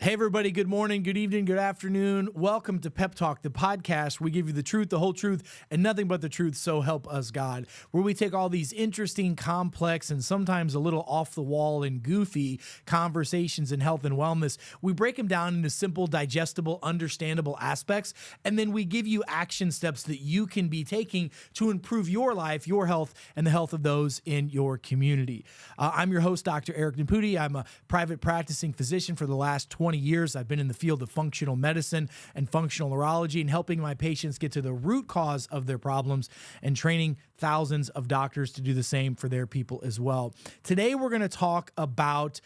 Hey, everybody. Good morning, good evening, good afternoon. Welcome to Pep Talk, the podcast where we give you the truth, the whole truth, and nothing but the truth, so help us God. Where we take all these interesting, complex, and sometimes a little off the wall and goofy conversations in health and wellness. We break them down into simple, digestible, understandable aspects, and then we give you action steps that you can be taking to improve your life, your health, and the health of those in your community. I'm your host, Dr. Eric Naputi. I'm a private practicing physician for the last 20 years. I've been in the field of functional medicine and functional neurology and helping my patients get to the root cause of their problems and training thousands of doctors to do the same for their people as well. Today, we're going to talk about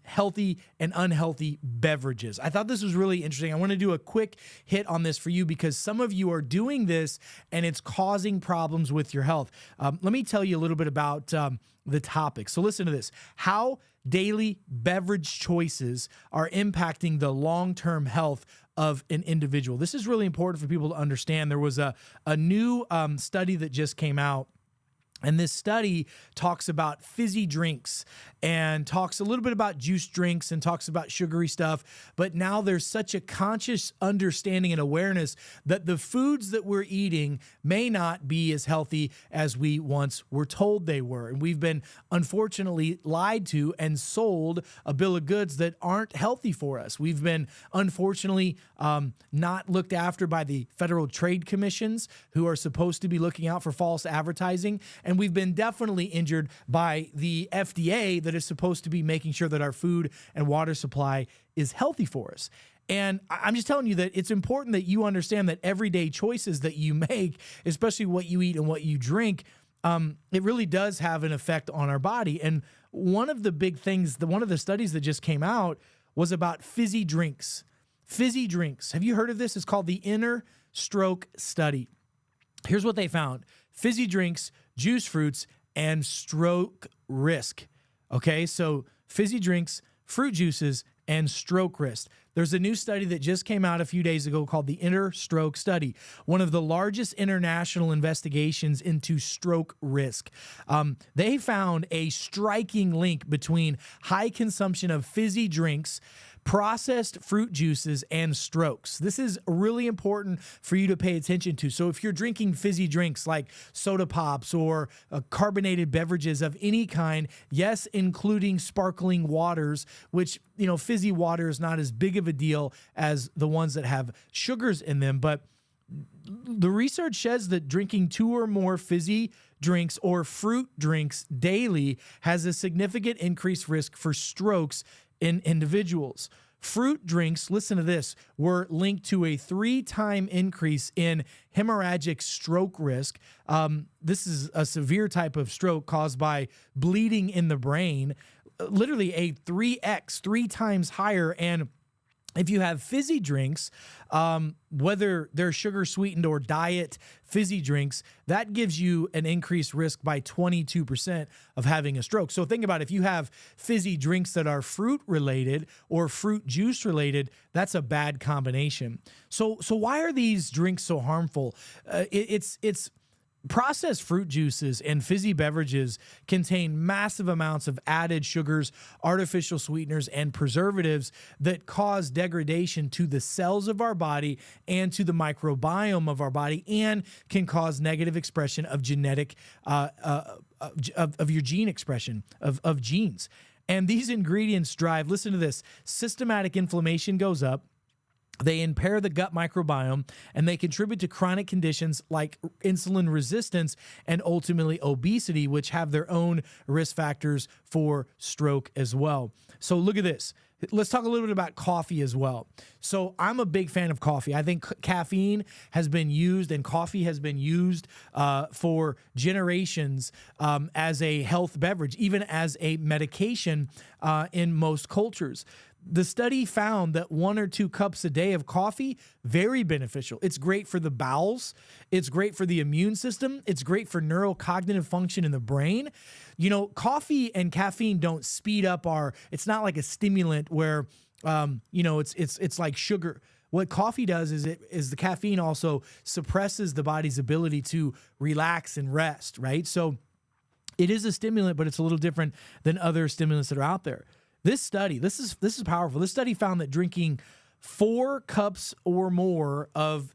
healthy and unhealthy beverages. I thought this was really interesting. I want to do a quick hit on this for you because some of you are doing this and it's causing problems with your health. Let me tell you a little bit about the topic. So listen to this. How daily beverage choices are impacting the long-term health of an individual. This is really important for people to understand. There was a new study that just came out. And this study talks about fizzy drinks and talks a little bit about juice drinks and talks about sugary stuff. But now there's such a conscious understanding and awareness that the foods that we're eating may not be as healthy as we once were told they were. And we've been unfortunately lied to and sold a bill of goods that aren't healthy for us. We've been unfortunately not looked after by the federal trade commissions who are supposed to be looking out for false advertising. And we've been definitely injured by the FDA that is supposed to be making sure that our food and water supply is healthy for us. And I'm just telling you that it's important that you understand that everyday choices that you make, especially what you eat and what you drink, it really does have an effect on our body. And one of the big things, one of the studies that just came out was about fizzy drinks. Fizzy drinks. Have you heard of this? It's called the Inner Stroke Study. Here's what they found. Fizzy drinks, juice fruits, and stroke risk. Okay, so fizzy drinks, fruit juices, and stroke risk. There's a new study that just came out a few days ago called the Inner Stroke Study, one of the largest international investigations into stroke risk. They found a striking link between high consumption of fizzy drinks, processed fruit juices, and strokes. This is really important for you to pay attention to. So if you're drinking fizzy drinks like soda pops or carbonated beverages of any kind, yes, including sparkling waters, which, you know, fizzy water is not as big of a deal as the ones that have sugars in them, but the research says that drinking 2 or more fizzy drinks or fruit drinks daily has a significant increased risk for strokes in individuals. Fruit drinks, listen to this, were linked to a 3-time increase in hemorrhagic stroke risk. This is a severe type of stroke caused by bleeding in the brain, literally a 3 times higher. And if you have fizzy drinks, whether they're sugar sweetened or diet fizzy drinks, that gives you an increased risk by 22% of having a stroke. So think about it. If you have fizzy drinks that are fruit related or fruit juice related, that's a bad combination. So why are these drinks so harmful? It's processed fruit juices and fizzy beverages contain massive amounts of added sugars, artificial sweeteners, and preservatives that cause degradation to the cells of our body and to the microbiome of our body and can cause negative expression of genetic, of your gene expression, of genes. And these ingredients drive, listen to this, systematic inflammation goes up. They impair the gut microbiome, and they contribute to chronic conditions like insulin resistance and ultimately obesity, which have their own risk factors for stroke as well. So look at this. Let's talk a little bit about coffee as well. So I'm a big fan of coffee. I think caffeine has been used and coffee has been used for generations as a health beverage, even as a medication in most cultures. The study found that 1 or 2 cups a day of coffee, very beneficial. It's great for the bowels. It's great for the immune system. It's great for neurocognitive function in the brain. You know, coffee and caffeine don't speed up it's not like a stimulant where, it's like sugar. What coffee does is the caffeine also suppresses the body's ability to relax and rest, right? So it is a stimulant, but it's a little different than other stimulants that are out there. this is powerful. This study found that drinking 4 cups or more of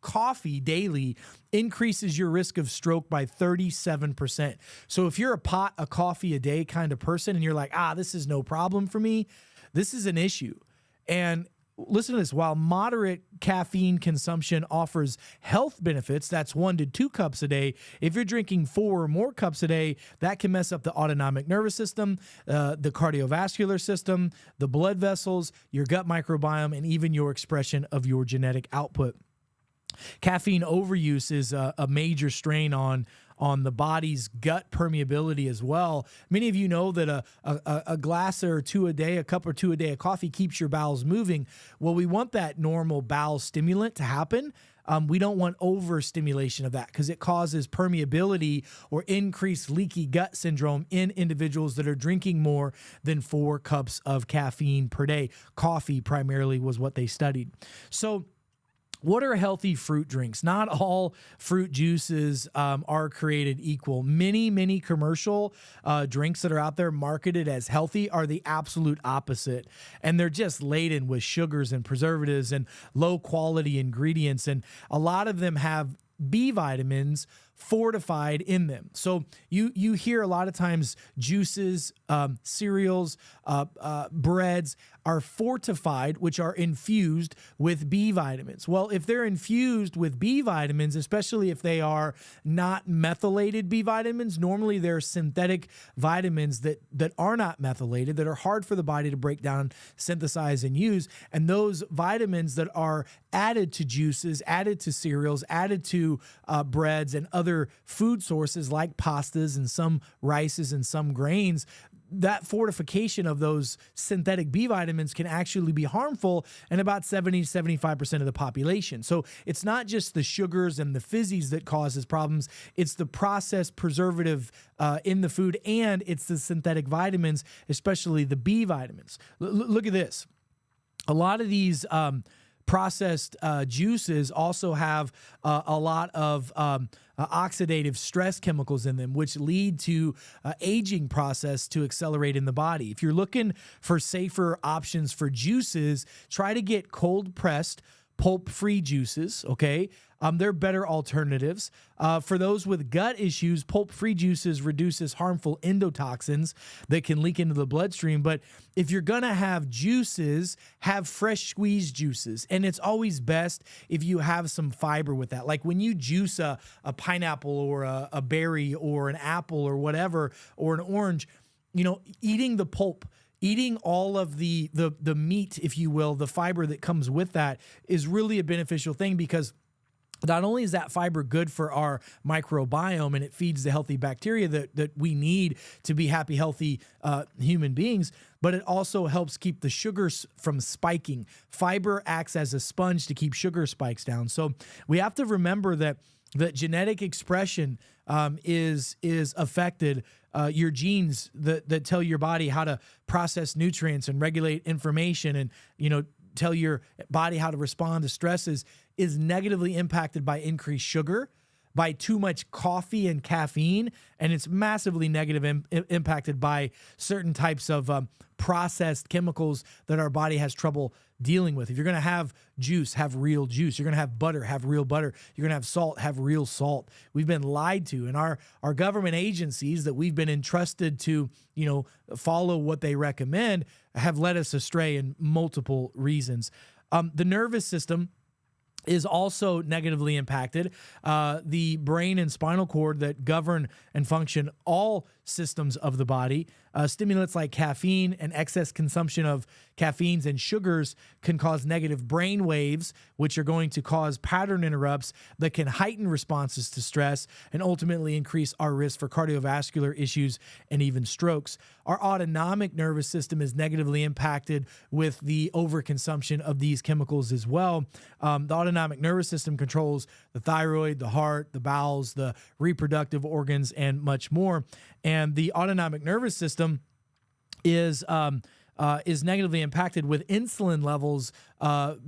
coffee daily increases your risk of stroke by 37%. So if you're a pot of coffee a day kind of person and you're like, this is no problem for me, this is an issue. And listen to this, while moderate caffeine consumption offers health benefits, that's 1 to 2 cups a day. If you're drinking 4 or more cups a day, that can mess up the autonomic nervous system, the cardiovascular system, the blood vessels, your gut microbiome, and even your expression of your genetic output. Caffeine overuse is a major strain on the body's gut permeability as well. Many of you know that a glass or two a day, a cup or two a day of coffee keeps your bowels moving. Well, we want that normal bowel stimulant to happen. We don't want overstimulation of that because it causes permeability or increased leaky gut syndrome in individuals that are drinking more than 4 cups of caffeine per day. Coffee primarily was what they studied. So what are healthy fruit drinks? Not all fruit juices are created equal. Many commercial drinks that are out there marketed as healthy are the absolute opposite. And they're just laden with sugars and preservatives and low quality ingredients. And a lot of them have B vitamins fortified in them. So you hear a lot of times juices, cereals, breads are fortified, which are infused with B vitamins. Well, if they're infused with B vitamins, especially if they are not methylated B vitamins, normally they're synthetic vitamins that are not methylated, that are hard for the body to break down, synthesize, and use. And those vitamins that are added to juices, added to cereals, added to breads and other food sources like pastas and some rices and some grains, that fortification of those synthetic B vitamins can actually be harmful in about 70-75% of the population. So it's not just the sugars and the fizzies that causes problems. It's the processed preservative in the food, and it's the synthetic vitamins, especially the B vitamins. Look at this. A lot of these processed juices also have a lot of oxidative stress chemicals in them, which lead to aging process to accelerate in the body. If you're looking for safer options for juices, try to get cold pressed pulp-free juices, okay? They're better alternatives. For those with gut issues, pulp-free juices reduces harmful endotoxins that can leak into the bloodstream. But if you're going to have juices, have fresh squeezed juices. And it's always best if you have some fiber with that. Like when you juice a pineapple or a berry or an apple or whatever, or an orange, eating the pulp, eating all of the meat, if you will, the fiber that comes with that is really a beneficial thing, because not only is that fiber good for our microbiome and it feeds the healthy bacteria that we need to be happy, healthy human beings, but it also helps keep the sugars from spiking. Fiber acts as a sponge to keep sugar spikes down. So we have to remember that genetic expression is affected. Your genes that tell your body how to process nutrients and regulate inflammation and, tell your body how to respond to stresses is negatively impacted by increased sugar, by too much coffee and caffeine, and it's massively negative impacted by certain types of processed chemicals that our body has trouble dealing with. If you're going to have juice, have real juice. You're going to have butter, have real butter. You're going to have salt, have real salt. We've been lied to, and our government agencies that we've been entrusted to, follow what they recommend have led us astray in multiple reasons. The nervous system is also negatively impacted. The brain and spinal cord that govern and function all systems of the body. Stimulants like caffeine and excess consumption of caffeines and sugars can cause negative brain waves, which are going to cause pattern interrupts that can heighten responses to stress and ultimately increase our risk for cardiovascular issues and even strokes. Our autonomic nervous system is negatively impacted with the overconsumption of these chemicals as well. The autonomic nervous system controls the thyroid, the heart, the bowels, the reproductive organs, and much more. And the autonomic nervous system is negatively impacted with insulin levels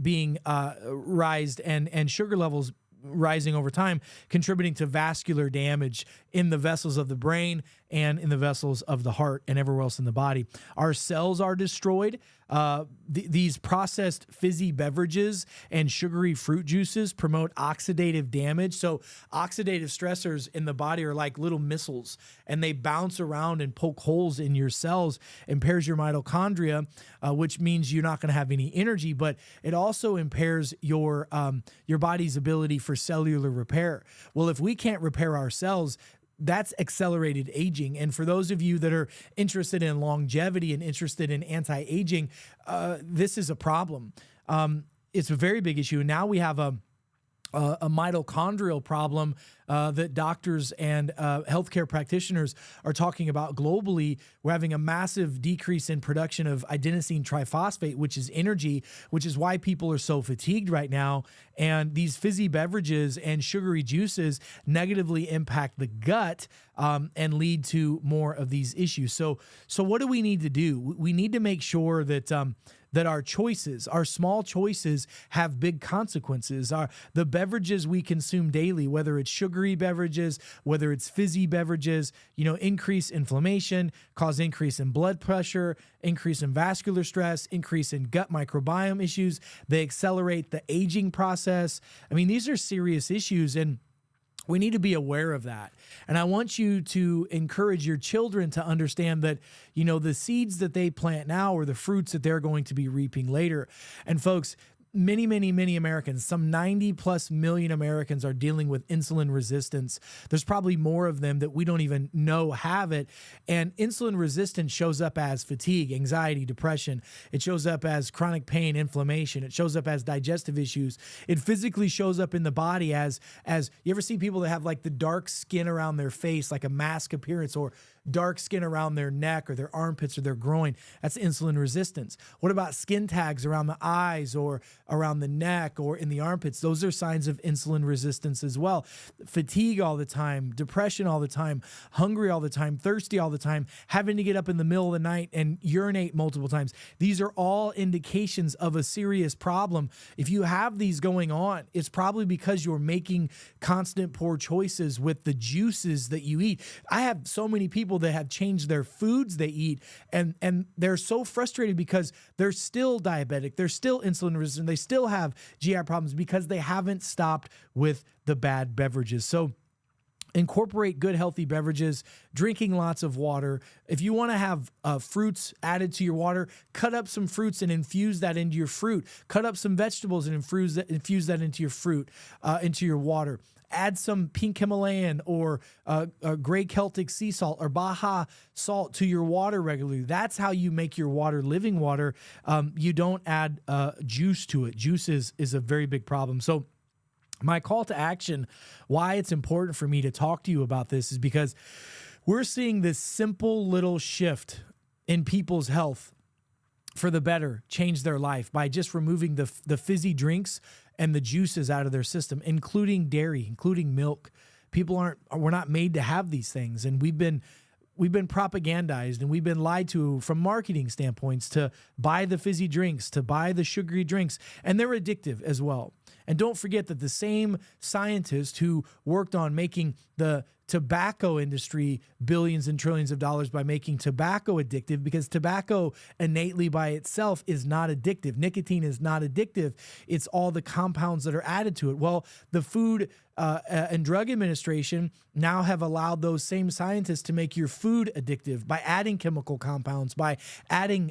being raised and sugar levels rising over time, contributing to vascular damage in the vessels of the brain and in the vessels of the heart and everywhere else in the body. Our cells are destroyed. These processed fizzy beverages and sugary fruit juices promote oxidative damage. So oxidative stressors in the body are like little missiles, and they bounce around and poke holes in your cells, impairs your mitochondria, which means you're not going to have any energy, but it also impairs your body's ability for cellular repair. Well, if we can't repair our cells, that's accelerated aging. And for those of you that are interested in longevity and interested in anti-aging, this is a problem. It's a very big issue. Now we have a mitochondrial problem that doctors and healthcare practitioners are talking about globally. We're having a massive decrease in production of adenosine triphosphate, which is energy, which is why people are so fatigued right now. And these fizzy beverages and sugary juices negatively impact the gut and lead to more of these issues. So what do we need to do? We need to make sure that that our choices, our small choices, have big consequences. The beverages we consume daily, whether it's sugary beverages, whether it's fizzy beverages, increase inflammation, cause increase in blood pressure, increase in vascular stress, increase in gut microbiome issues. They accelerate the aging process. I mean, these are serious issues, and we need to be aware of that. And I want you to encourage your children to understand that, the seeds that they plant now are the fruits that they're going to be reaping later. And folks, many, many, many Americans, some 90 plus million Americans are dealing with insulin resistance. There's probably more of them that we don't even know have it. And insulin resistance shows up as fatigue, anxiety, depression. It shows up as chronic pain, inflammation. It shows up as digestive issues. It physically shows up in the body as you ever see people that have like the dark skin around their face, like a mask appearance, or dark skin around their neck or their armpits or their groin? That's insulin resistance. What about skin tags around the eyes or around the neck or in the armpits? Those are signs of insulin resistance as well. Fatigue all the time, depression all the time, hungry all the time, thirsty all the time, having to get up in the middle of the night and urinate multiple times. These are all indications of a serious problem. If you have these going on, it's probably because you're making constant poor choices with the juices that you eat. I have so many people that have changed their foods they eat, and they're so frustrated because they're still diabetic, they're still insulin resistant, they still have GI problems because they haven't stopped with the bad beverages. So incorporate good, healthy beverages, drinking lots of water. If you want to have fruits added to your water, cut up some fruits and infuse that into your fruit. Cut up some vegetables and infuse that into your fruit, into your water. Add some pink Himalayan or gray Celtic sea salt or Baja salt to your water regularly. That's how you make your water living water. You don't add juice to it. Juice is a very big problem. So my call to action, why it's important for me to talk to you about this, is because we're seeing this simple little shift in people's health for the better change their life by just removing the fizzy drinks and the juices out of their system, including dairy, including milk. We're not made to have these things. And we've been propagandized and we've been lied to from marketing standpoints to buy the fizzy drinks, to buy the sugary drinks, and they're addictive as well. And don't forget that the same scientist who worked on making the tobacco industry billions and trillions of dollars by making tobacco addictive, because tobacco innately by itself is not addictive. Nicotine is not addictive. It's all the compounds that are added to it. Well, the Food and Drug Administration now have allowed those same scientists to make your food addictive by adding chemical compounds, by adding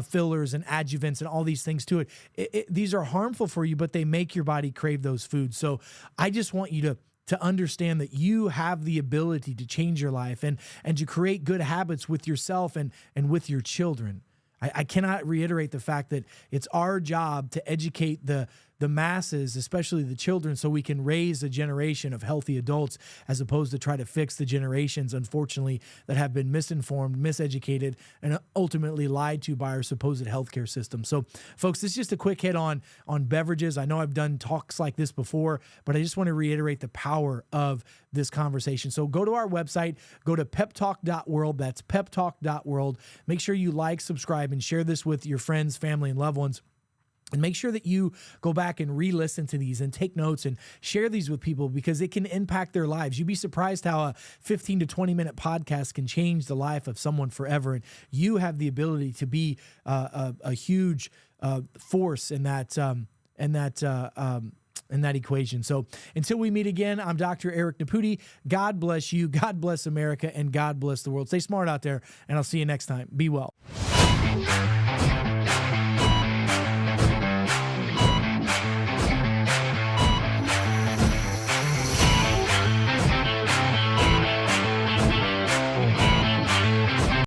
fillers and adjuvants and all these things to it. These are harmful for you, but they make your body crave those foods. So I just want you to understand that you have the ability to change your life and to create good habits with yourself and with your children. I cannot reiterate the fact that it's our job to educate the masses, especially the children, so we can raise a generation of healthy adults as opposed to try to fix the generations, unfortunately, that have been misinformed, miseducated, and ultimately lied to by our supposed healthcare system. So, folks, this is just a quick hit on beverages. I know I've done talks like this before, but I just want to reiterate the power of this conversation. So go to our website, go to peptalk.world. That's peptalk.world. Make sure you like, subscribe, and share this with your friends, family, and loved ones. And make sure that you go back and re-listen to these and take notes and share these with people because it can impact their lives. You'd be surprised how a 15 to 20-minute podcast can change the life of someone forever. And you have the ability to be a huge force in that equation. So until we meet again, I'm Dr. Eric Naputi. God bless you. God bless America, and God bless the world. Stay smart out there, and I'll see you next time. Be well.